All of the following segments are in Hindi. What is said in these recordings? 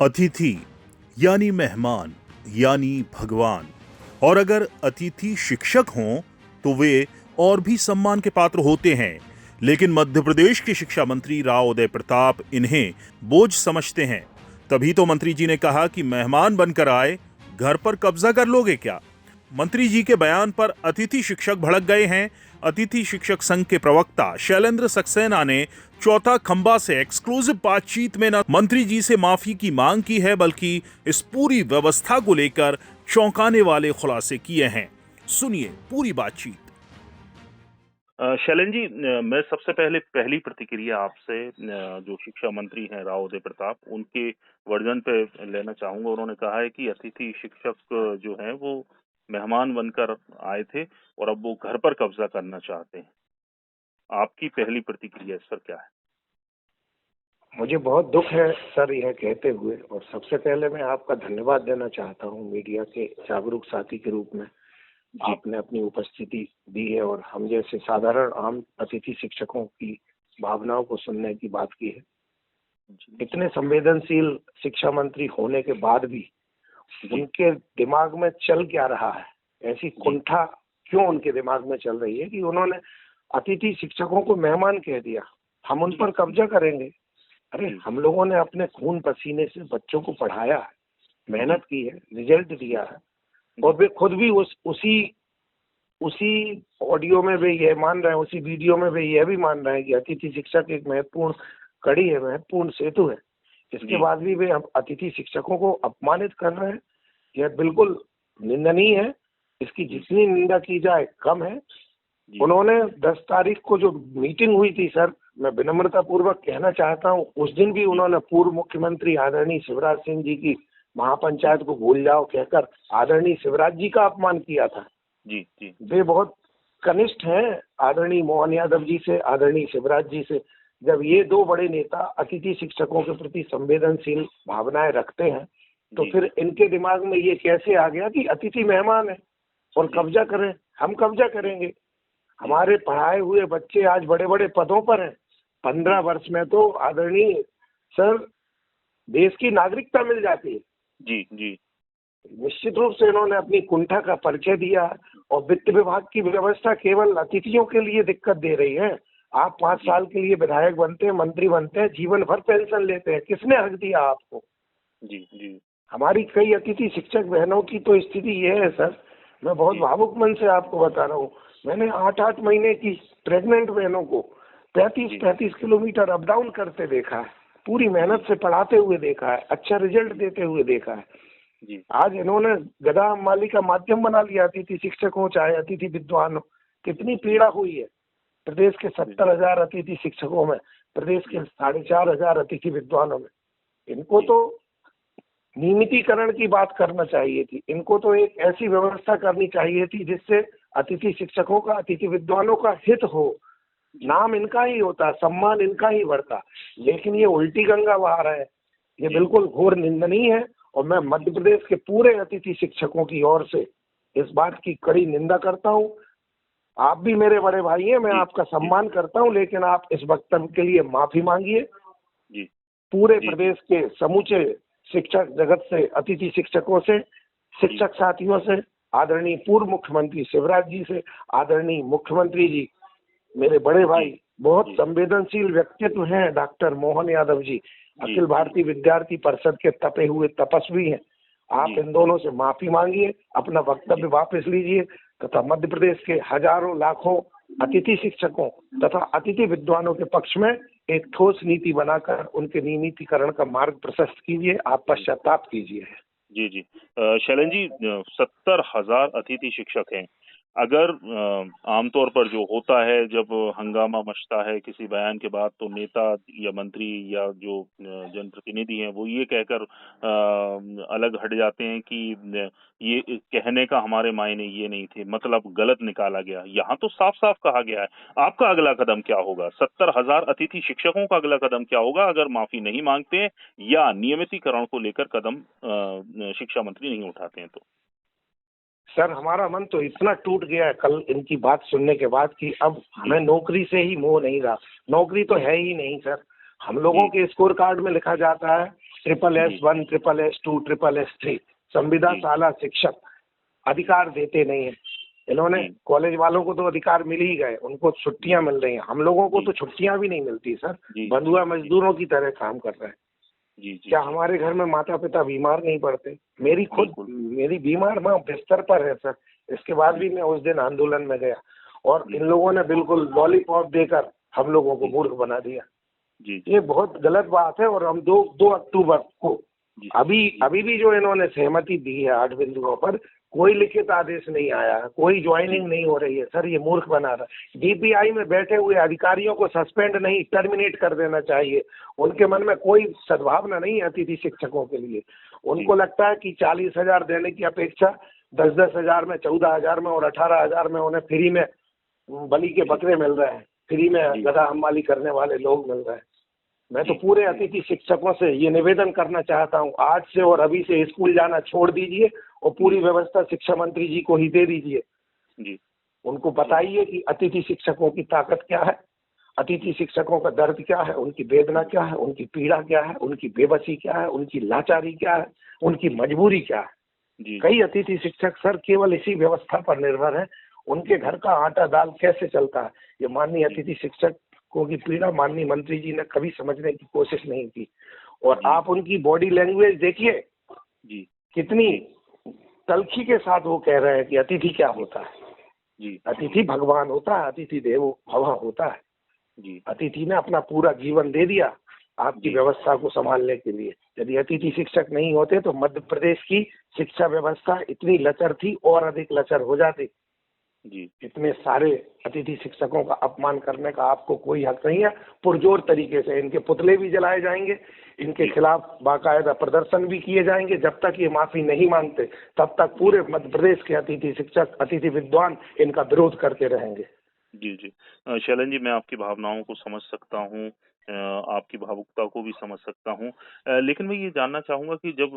अतिथि यानी मेहमान यानी भगवान। और अगर अतिथि शिक्षक हों तो वे और भी सम्मान के पात्र होते हैं। लेकिन मध्य प्रदेश के शिक्षा मंत्री राव उदय प्रताप इन्हें बोझ समझते हैं। तभी तो मंत्री जी ने कहा कि मेहमान बनकर आए, घर पर कब्जा कर लोगे क्या। मंत्री जी के बयान पर अतिथि शिक्षक भड़क गए हैं। अतिथि शिक्षक संघ के प्रवक्ता शैलेंद्र सक्सेना ने चौथा खंबा से एक्सक्लूसिव बातचीत में न मंत्री जी से माफी की मांग की है, बल्कि इस पूरी व्यवस्था को लेकर चौंकाने वाले खुलासे किए हैं। सुनिए पूरी बातचीत। शैलेंद्र जी, मैं सबसे पहले पहली प्रतिक्रिया आपसे जो शिक्षा मंत्री हैं राव उदय प्रताप, उनके वर्जन पे लेना चाहूंगा। उन्होंने कहा है कि अतिथि शिक्षक जो हैं वो मेहमान बनकर आए थे और अब वो घर पर कब्जा करना चाहते हैं। आपकी पहली प्रतिक्रिया इस पर क्या है? मुझे बहुत दुख है सर यह कहते हुए, और सबसे पहले मैं आपका धन्यवाद देना चाहता हूं मीडिया के जागरूक साथी के रूप में। आपने अपनी उपस्थिति दी है और हम जैसे साधारण आम अतिथि शिक्षकों की भावनाओं को सुनने की बात की है। इतने संवेदनशील शिक्षा मंत्री होने के बाद भी उनके दिमाग में चल क्या रहा है, ऐसी कुंठा क्यों उनके दिमाग में चल रही है कि उन्होंने अतिथि शिक्षकों को मेहमान कह दिया, हम उन पर कब्जा करेंगे। अरे हम लोगों ने अपने खून पसीने से बच्चों को पढ़ाया है, मेहनत की है, रिजल्ट दिया है, और वे खुद भी उसी ऑडियो में वे ये मान रहे हैं, उसी वीडियो में वे यह भी मान रहे हैं कि अतिथि शिक्षक एक महत्वपूर्ण कड़ी है, महत्वपूर्ण सेतु है। इसके बाद भी वे अतिथि शिक्षकों को अपमानित कर रहे हैं। यह बिल्कुल निंदनीय है। इसकी जितनी निंदा की जाए कम है। उन्होंने 10 तारीख को जो मीटिंग हुई थी सर, मैं विनम्रता पूर्वक कहना चाहता हूं, उस दिन भी उन्होंने पूर्व मुख्यमंत्री आदरणीय शिवराज सिंह जी की महापंचायत को भूल जाओ कहकर आदरणीय शिवराज जी का अपमान किया था। जी। वे बहुत कनिष्ठ हैं आदरणीय मोहन यादव जी से, आदरणीय शिवराज जी से। जब ये दो बड़े नेता अतिथि शिक्षकों के प्रति संवेदनशील भावनाएं रखते हैं तो फिर इनके दिमाग में ये कैसे आ गया कि अतिथि मेहमान है और कब्जा करें, हम कब्जा करेंगे। हमारे पढ़ाए हुए बच्चे आज बड़े बड़े पदों पर हैं। 15 वर्ष में तो आदरणीय सर देश की नागरिकता मिल जाती है। जी। निश्चित रूप से इन्होंने अपनी कुंठा का परिचय दिया और वित्त विभाग की व्यवस्था केवल अतिथियों के लिए दिक्कत दे रही है। आप 5 साल के लिए विधायक बनते हैं, मंत्री बनते हैं, जीवन भर पेंशन लेते हैं, किसने हक दिया आपको? जी। हमारी कई अतिथि शिक्षक बहनों की तो स्थिति यह है सर, मैं बहुत भावुक मन से आपको बता रहा हूँ, मैंने 8-8 महीने की प्रेग्नेंट बहनों को 35-35 किलोमीटर अप डाउन करते देखा है, पूरी मेहनत से पढ़ाते हुए देखा है, अच्छा रिजल्ट देते हुए देखा है। आज इन्होंने गधा अम्माली का माध्यम बना लिया अतिथि शिक्षक हो चाहे अतिथि विद्वान हो। कितनी पीड़ा हुई है प्रदेश के 70,000 अतिथि शिक्षकों में, प्रदेश के 4,500 अतिथि विद्वानों में। इनको तो नियमितीकरण की बात करना चाहिए थी। इनको तो एक ऐसी व्यवस्था करनी चाहिए थी जिससे अतिथि शिक्षकों का, अतिथि विद्वानों का हित हो, नाम इनका ही होता, सम्मान इनका ही बढ़ता। लेकिन ये उल्टी गंगा बहा रहा है, ये बिल्कुल घोर निंदनीय है। और मैं मध्य प्रदेश के पूरे अतिथि शिक्षकों की ओर से इस बात की कड़ी निंदा करता हूँ। आप भी मेरे बड़े भाई हैं, मैं आपका सम्मान करता हूँ, लेकिन आप इस वक्तव्य के लिए माफी मांगिए। पूरे प्रदेश के समूचे शिक्षक जगत से, अतिथि शिक्षकों से, शिक्षक साथियों से, आदरणीय पूर्व मुख्यमंत्री शिवराज जी से, आदरणीय मुख्यमंत्री जी, मेरे बड़े भाई, बहुत संवेदनशील व्यक्तित्व हैं डॉक्टर मोहन यादव जी, अखिल भारतीय विद्यार्थी परिषद के तपे हुए तपस्वी हैं। आप इन दोनों से माफी मांगिए, अपना वक्तव्य वापस लीजिए तथा मध्य प्रदेश के हजारों लाखों अतिथि शिक्षकों तथा अतिथि विद्वानों के पक्ष में एक ठोस नीति बनाकर उनके नियमितीकरण का मार्ग प्रशस्त कीजिए। आप पश्चाताप कीजिए। जी। शैलेंद्र जी, 70,000 अतिथि शिक्षक हैं। अगर आमतौर पर जो होता है जब हंगामा मचता है किसी बयान के बाद, तो नेता या मंत्री या जो जनप्रतिनिधि हैं वो ये कहकर अलग हट जाते हैं कि ये कहने का हमारे मायने ये नहीं थे, मतलब गलत निकाला गया। यहाँ तो साफ साफ कहा गया है। आपका अगला कदम क्या होगा? 70,000 अतिथि शिक्षकों का अगला कदम क्या होगा अगर माफी नहीं मांगते हैं या नियमितीकरण को लेकर कदम शिक्षा मंत्री नहीं उठाते हैं तो? सर हमारा मन तो इतना टूट गया है कल इनकी बात सुनने के बाद कि अब हमें नौकरी से ही मोह नहीं रहा। नौकरी तो है ही नहीं सर। हम लोगों के स्कोर कार्ड में लिखा जाता है SSS1, SSS2, SSS3 संविदा शाला शिक्षक अधिकार देते नहीं है। इन्होंने कॉलेज वालों को तो अधिकार मिल ही गए, उनको छुट्टियां मिल रही हैं, हम लोगों को तो छुट्टियां भी नहीं मिलती सर, बंधुआ मजदूरों की तरह काम कर रहे हैं। क्या हमारे घर में माता पिता बीमार नहीं पड़ते? मेरी बीमार माँ बिस्तर पर है सर, इसके बाद भी मैं उस दिन आंदोलन में गया और इन लोगों ने बिल्कुल लॉलीपॉप देकर हम लोगों को मूर्ख बना दिया। ये बहुत गलत बात है। और हम 2 अक्टूबर को अभी भी जो इन्होंने सहमति दी है 8 बिंदुओं पर, कोई लिखित आदेश नहीं आया है, कोई ज्वाइनिंग नहीं हो रही है सर, ये मूर्ख बना रहा है। DPI में बैठे हुए अधिकारियों को सस्पेंड नहीं, टर्मिनेट कर देना चाहिए। उनके मन में कोई सद्भावना नहीं है अतिथि शिक्षकों के लिए। उनको लगता है कि 40,000 देने की अपेक्षा 10-10 हजार में, 14 हजार में और 18 हजार में उन्हें फ्री में बलि के बकरे मिल रहे हैं, फ्री में गधा हमाली करने वाले लोग मिल रहे हैं। मैं तो पूरे अतिथि शिक्षकों से ये निवेदन करना चाहता हूँ, आज से और अभी से स्कूल जाना छोड़ दीजिए और पूरी व्यवस्था शिक्षा मंत्री जी को ही दे दीजिए। उनको बताइए कि अतिथि शिक्षकों की ताकत क्या है, अतिथि शिक्षकों का दर्द क्या है, उनकी वेदना क्या है, उनकी पीड़ा क्या है, उनकी बेबसी क्या है, उनकी लाचारी क्या है, उनकी मजबूरी क्या है। कई अतिथि शिक्षक सर केवल इसी व्यवस्था पर निर्भर है, उनके घर का आटा दाल कैसे चलता है, ये माननीय अतिथि शिक्षकों की पीड़ा माननीय मंत्री जी ने कभी समझने की कोशिश नहीं की। और आप उनकी बॉडी लैंग्वेज देखिए, कितनी तल्खी के साथ वो कह रहे हैं कि अतिथि क्या होता है। अतिथि भगवान होता है, अतिथि देवो भव होता है। अतिथि ने अपना पूरा जीवन दे दिया आपकी व्यवस्था को संभालने के लिए। यदि अतिथि शिक्षक नहीं होते तो मध्य प्रदेश की शिक्षा व्यवस्था इतनी लचर थी और अधिक लचर हो जाती। इतने सारे अतिथि शिक्षकों का अपमान करने का आपको कोई हक नहीं है। पुरजोर तरीके से इनके पुतले भी जलाए जाएंगे, इनके खिलाफ बाकायदा प्रदर्शन भी किए जाएंगे। जब तक ये माफी नहीं मांगते तब तक पूरे मध्य प्रदेश के अतिथि शिक्षक, अतिथि विद्वान इनका विरोध करते रहेंगे। शैलन जी, मैं आपकी भावनाओं को समझ सकता हूँ, आपकी भावुकता को भी समझ सकता हूँ, लेकिन मैं ये जानना चाहूंगा कि जब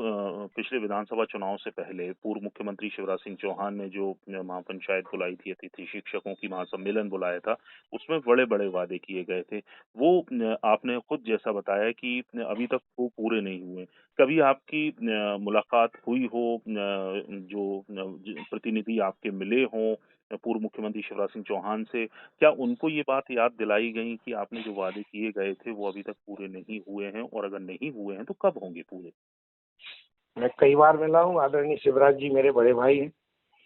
पिछले विधानसभा चुनाव से पहले पूर्व मुख्यमंत्री शिवराज सिंह चौहान ने जो महापंचायत बुलाई थी, अतिथि शिक्षकों की महासम्मेलन बुलाया था, उसमें बड़े बड़े वादे किए गए थे। वो आपने खुद जैसा बताया कि अभी तक वो पूरे नहीं हुए। कभी आपकी मुलाकात हुई हो, जो प्रतिनिधि आपके मिले हों पूर्व मुख्यमंत्री शिवराज सिंह चौहान से, क्या उनको ये बात याद दिलाई गई कि आपने जो वादे किए गए थे वो अभी तक पूरे नहीं हुए हैं, और अगर नहीं हुए हैं तो कब होंगे पूरे? मैं कई बार मिला हूँ, आदरणीय शिवराज जी मेरे बड़े भाई हैं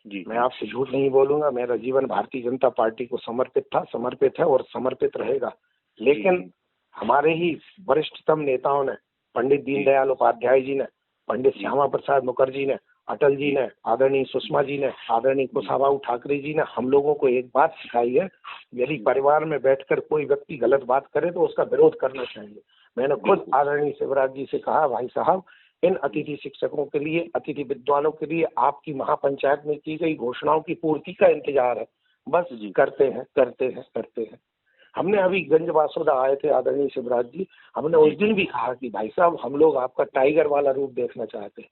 जी। मैं आपसे झूठ नहीं बोलूंगा, मेरा जीवन भारतीय जनता पार्टी को समर्पित था, समर्पित है और समर्पित रहेगा। लेकिन हमारे ही वरिष्ठतम नेताओं ने, पंडित दीनदयाल उपाध्याय जी ने, पंडित श्यामा प्रसाद मुखर्जी ने, अटल जी ने, आदरणीय सुषमा जी ने, आदरणीय कुशाभाऊ ठाकरे जी ने हम लोगों को एक बात सिखाई है, यदि परिवार में बैठकर कोई व्यक्ति गलत बात करे तो उसका विरोध करना चाहिए। मैंने खुद आदरणीय शिवराज जी से कहा, भाई साहब इन अतिथि शिक्षकों के लिए, अतिथि विद्वानों के लिए आपकी महापंचायत में की गई घोषणाओं की पूर्ति का इंतजार है, बस करते हैं करते हैं करते हैं। हमने अभी गंज बासुदा आए थे आदरणीय शिवराज जी, हमने उस दिन भी कहा कि भाई साहब हम लोग आपका टाइगर वाला रूप देखना चाहते हैं।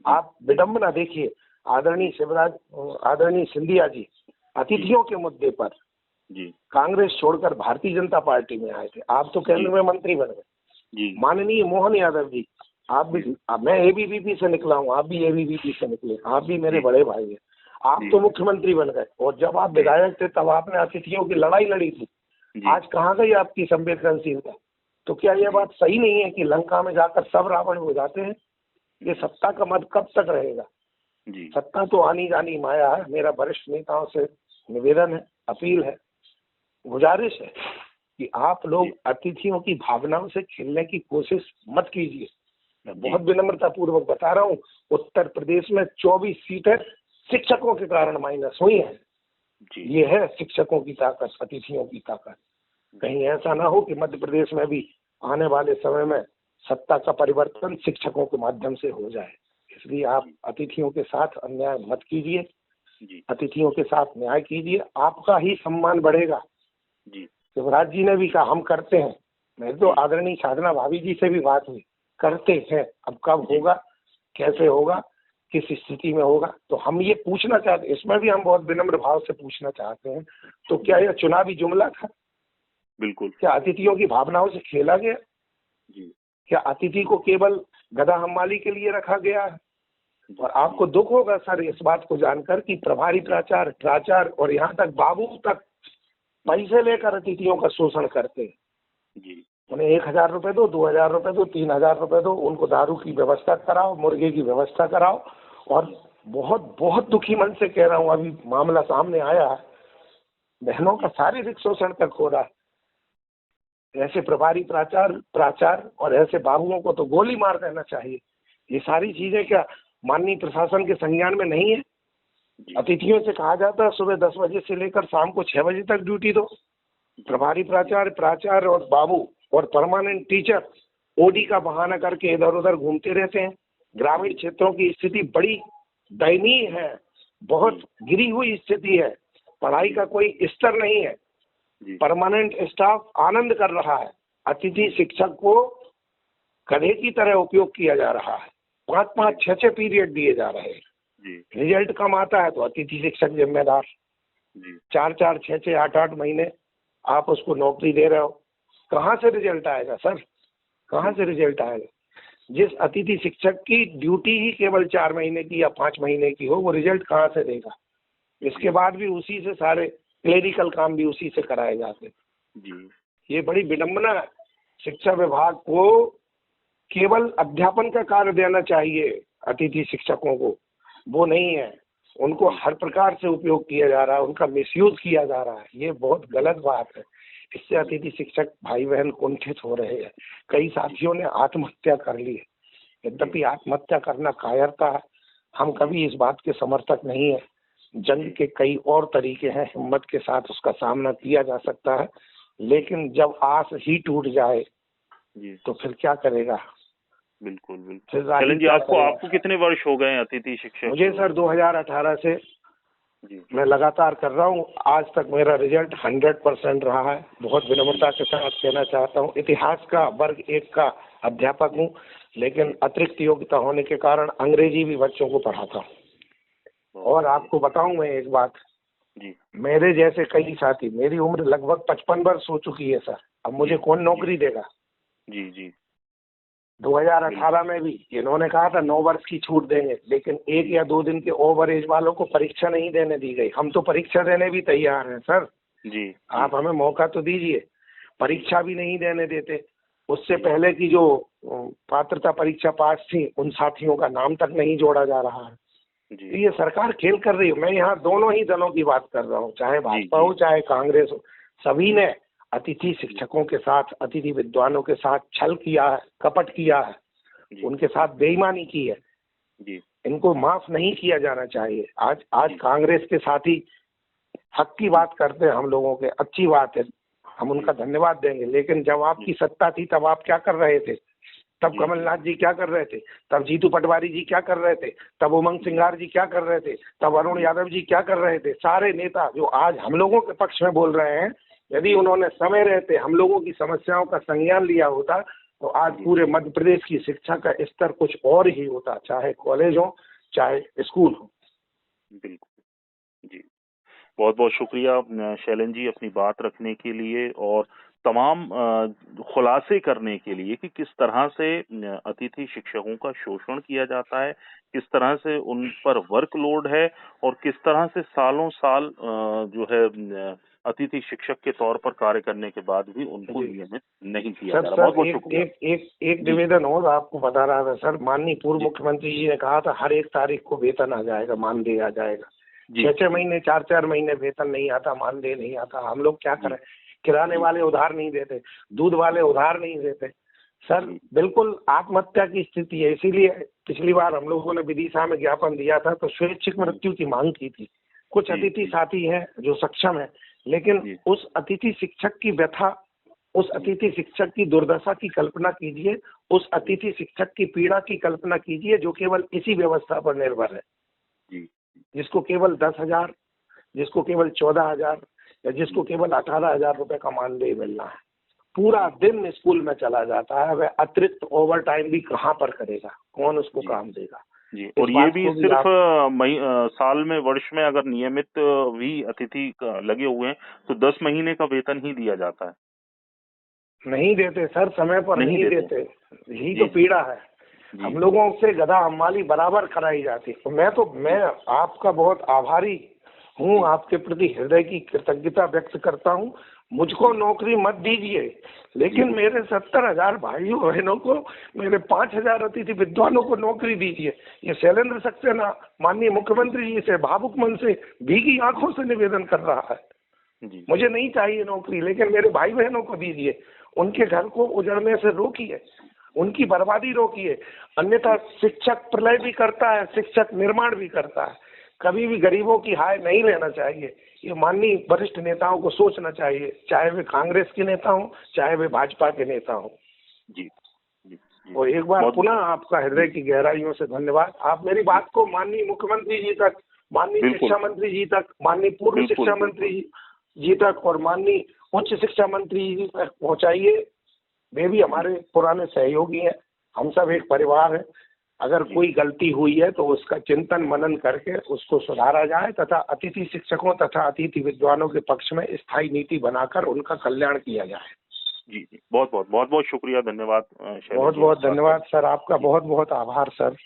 आप विडम्बना देखिए, आदरणीय शिवराज, आदरणीय सिंधिया जी अतिथियों के मुद्दे पर कांग्रेस छोड़कर भारतीय जनता पार्टी में आए थे, आप तो केंद्र में मंत्री बन गए। माननीय मोहन यादव जी, आप भी, मैं ABVP से निकला हूँ, आप भी ABVP से निकले, आप भी मेरे बड़े भाई हैं, आप तो मुख्यमंत्री बन गए। और जब आप विधायक थे तब आपने अतिथियों की लड़ाई लड़ी थी, आज कहाँ गई आपकी संवेदनशीलता? तो क्या यह बात सही नहीं है कि लंका में जाकर सब रावण हो जाते हैं? ये सत्ता का मद कब तक रहेगा? सत्ता तो आनी जानी माया है। मेरा वरिष्ठ नेताओं से निवेदन है, अपील है, गुजारिश है कि आप लोग अतिथियों की भावनाओं से खेलने की कोशिश मत कीजिए। मैं बहुत विनम्रता पूर्वक बता रहा हूँ, उत्तर प्रदेश में 24 सीटें शिक्षकों के कारण माइनस हुई हैं। ये है शिक्षकों की ताकत, अतिथियों की ताकत। कहीं ऐसा ना हो कि मध्य प्रदेश में भी आने वाले समय में सत्ता का परिवर्तन शिक्षकों के माध्यम से हो जाए। इसलिए आप अतिथियों के साथ अन्याय मत कीजिए, अतिथियों के साथ न्याय कीजिए, आपका ही सम्मान बढ़ेगा। शिवराज जी ने भी कहा हम करते हैं, मैं तो आदरणीय साधना भाभी जी से भी बात हुई, करते हैं। अब कब होगा, कैसे होगा, किस स्थिति में होगा, तो हम ये पूछना चाहते, इसमें भी हम बहुत विनम्र भाव से पूछना चाहते हैं, तो क्या यह चुनावी जुमला था? बिल्कुल। क्या अतिथियों की भावनाओं से खेला गया? क्या अतिथि को केवल गधा हमाली के लिए रखा गया है। और आपको दुख होगा सर इस बात को जानकर कि प्रभारी प्राचार्य और यहाँ तक बाबू तक पैसे लेकर अतिथियों का शोषण करते हैं। जी। उन्हें 1,000 रुपए दो, 2,000 रुपए दो, 3,000 रुपए दो, उनको दारू की व्यवस्था कराओ, मुर्गे की व्यवस्था कराओ। और बहुत बहुत दुखी मन से कह रहा हूँ, अभी मामला सामने आया है, बहनों का शारीरिक शोषण तक हो रहा है। ऐसे प्रभारी प्राचार्य और ऐसे बाबुओं को तो गोली मार देना चाहिए। ये सारी चीजें क्या माननीय प्रशासन के संज्ञान में नहीं है? अतिथियों से कहा जाता है सुबह 10 बजे से लेकर शाम को 6 बजे तक ड्यूटी दो। प्रभारी प्राचार्य और बाबू और परमानेंट टीचर ओडी का बहाना करके इधर उधर घूमते रहते हैं। ग्रामीण क्षेत्रों की स्थिति बड़ी दयनीय है, बहुत गिरी हुई स्थिति है, पढ़ाई का कोई स्तर नहीं है। परमानेंट स्टाफ आनंद कर रहा है, अतिथि शिक्षक को गधे की तरह उपयोग किया जा रहा है। 5-5, 6-6 पीरियड दिए जा रहे हैं। रिजल्ट कम आता है तो अतिथि शिक्षक जिम्मेदार। 4-4, 6-6, 8-8 महीने आप उसको नौकरी दे रहे हो, कहाँ से रिजल्ट आएगा सर? कहाँ से रिजल्ट आएगा? जिस अतिथि शिक्षक की ड्यूटी ही केवल 4 महीने की या 5 महीने की हो, वो रिजल्ट कहाँ से देगा? इसके बाद भी उसी से सारे क्लेरिकल काम भी उसी से कराए जाते जी। ये बड़ी विडंबना है। शिक्षा विभाग को केवल अध्यापन का कार्य देना चाहिए अतिथि शिक्षकों को, वो नहीं है। उनको हर प्रकार से उपयोग किया जा रहा है, उनका मिसयूज किया जा रहा है। ये बहुत गलत बात है। इससे अतिथि शिक्षक भाई बहन कुंठित हो रहे हैं। कई साथियों ने आत्महत्या कर ली है। यद्यपि आत्महत्या करना कायरता है, हम कभी इस बात के समर्थक नहीं है। जंग के कई और तरीके हैं, हिम्मत के साथ उसका सामना किया जा सकता है, लेकिन जब आस ही टूट जाए तो फिर क्या करेगा? बिल्कुल बिल्कुल। शैलेंद्र जी, आपको कितने वर्ष हो गए अतिथि शिक्षक? मुझे सर 2018 से मैं लगातार कर रहा हूँ। आज तक मेरा रिजल्ट 100% रहा है। बहुत विनम्रता के साथ कहना चाहता हूँ, इतिहास का वर्ग 1 का अध्यापक हूँ, लेकिन अतिरिक्त योग्यता होने के कारण अंग्रेजी भी बच्चों को पढ़ाता हूँ। और आपको बताऊं मैं एक बात जी, मेरे जैसे कई साथी, मेरी उम्र लगभग 55 वर्ष हो चुकी है सर, अब मुझे कौन नौकरी देगा? जी जी। 2018 में भी इन्होंने कहा था 9 वर्ष की छूट देंगे, लेकिन 1 या 2 दिन के ओवर एज वालों को परीक्षा नहीं देने दी गई। हम तो परीक्षा देने भी तैयार हैं सर जी। आप हमें मौका तो दीजिए। परीक्षा भी नहीं देने देते। उससे पहले की जो पात्रता परीक्षा पास थी, उन साथियों का नाम तक नहीं जोड़ा जा रहा है। ये सरकार खेल कर रही है। मैं यहाँ दोनों ही दलों की बात कर रहा हूँ, चाहे भाजपा हो चाहे कांग्रेस हो। सभी ने अतिथि शिक्षकों के साथ, अतिथि विद्वानों के साथ छल किया है, कपट किया है, उनके साथ बेईमानी की है जी। इनको माफ नहीं किया जाना चाहिए। आज कांग्रेस के साथी हक की बात करते हैं हम लोगों के, अच्छी बात है, हम उनका धन्यवाद देंगे। लेकिन जब आपकी सत्ता थी तब आप क्या कर रहे थे? तब कमलनाथ जी क्या कर रहे थे? तब जीतू पटवारी जी क्या कर रहे थे? तब उमंग सिंगार जी क्या कर रहे थे? तब अरुण यादव जी क्या कर रहे थे? सारे नेता जो आज हम लोगों के पक्ष में बोल रहे हैं, यदि उन्होंने समय रहते हम लोगों की समस्याओं का संज्ञान लिया होता तो आज पूरे मध्य प्रदेश की शिक्षा का स्तर कुछ और ही होता, चाहे कॉलेज हो चाहे स्कूल हो। बिल्कुल जी, बहुत बहुत शुक्रिया शैलेंद्र जी अपनी बात रखने के लिए और तमाम खुलासे करने के लिए कि किस तरह से अतिथि शिक्षकों का शोषण किया जाता है, किस तरह से उन पर वर्कलोड है और किस तरह से सालों साल जो है अतिथि शिक्षक के तौर पर कार्य करने के बाद भी उनको नियमित नहीं किया जा रहा। बहुत बहुत शुक्रिया। एक निवेदन और आपको बता रहा था सर, माननीय पूर्व मुख्यमंत्री जी ने कहा था हर 1 तारीख को वेतन आ जाएगा, मानदेय आ जाएगा। 6-6 महीने 4-4 महीने वेतन नहीं आता, मानदेय नहीं आता। हम लोग क्या करें? किराने वाले उधार नहीं देते, दूध वाले उधार नहीं देते सर। बिल्कुल आत्महत्या की स्थिति है। इसीलिए पिछली बार हम लोगों ने विदिशा में ज्ञापन दिया था तो स्वैच्छिक मृत्यु की मांग की थी। कुछ अतिथि साथी हैं जो सक्षम है, लेकिन उस अतिथि शिक्षक की व्यथा, उस अतिथि शिक्षक की दुर्दशा की कल्पना कीजिए, उस अतिथि शिक्षक की पीड़ा की कल्पना कीजिए जो केवल इसी व्यवस्था पर निर्भर है, जिसको केवल 10,000, जिसको केवल 14,000 या जिसको केवल 18,000 रुपए का मानदेय मिलना है। पूरा दिन स्कूल में चला जाता है, वह अतिरिक्त ओवर टाइम भी कहाँ पर करेगा? कौन उसको काम देगा? जी। और ये भी सिर्फ साल में, वर्ष में अगर नियमित भी अतिथि लगे हुए हैं तो 10 महीने का वेतन ही दिया जाता है। नहीं देते सर, समय पर नहीं देते। यही तो पीड़ा है। जी। हम लोगों से गधा हमाली बराबर कराई जाती। तो मैं आपका बहुत आभारी हूँ, आपके प्रति हृदय की कृतज्ञता व्यक्त करता हूँ। मुझको नौकरी मत दीजिए, लेकिन मेरे 70,000 भाइयों बहनों को, मेरे 5,000 अतिथि विद्वानों को नौकरी दीजिए। ये शैलेंद्र सक्सेना माननीय मुख्यमंत्री जी से भावुक मन से भीगी आंखों से निवेदन कर रहा है। जी। मुझे नहीं चाहिए नौकरी, लेकिन मेरे भाई बहनों को दीजिए। उनके घर को उजड़ने से रोकिए, उनकी बर्बादी रोकिए। अन्यथा शिक्षक प्रलय भी करता है, शिक्षक निर्माण भी करता है। कभी भी गरीबों की हाय नहीं लेना चाहिए। ये माननीय वरिष्ठ नेताओं को सोचना चाहिए, चाहे वे कांग्रेस के नेता हों, चाहे वे भाजपा के नेता हों। जी। जी। जी। और एक बार बहुत पुनः आपका हृदय की गहराइयों से धन्यवाद। आप मेरी बात को माननीय मुख्यमंत्री जी तक, माननीय बिल्कुल। शिक्षा मंत्री जी तक, माननीय पूर्व बिल्कुल, शिक्षा बिल्कुल। मंत्री जी तक और माननीय उच्च शिक्षा मंत्री जी तक पहुंचाइए। वे भी हमारे पुराने सहयोगी हैं, हम सब एक परिवार है। अगर कोई गलती हुई है तो उसका चिंतन मनन करके उसको सुधारा जाए तथा अतिथि शिक्षकों तथा अतिथि विद्वानों के पक्ष में स्थायी नीति बनाकर उनका कल्याण किया जाए। जी। जी। बहुत बहुत शुक्रिया, धन्यवाद शैलेंद्र बहुत जी। बहुत धन्यवाद सर, आपका बहुत बहुत आभार सर।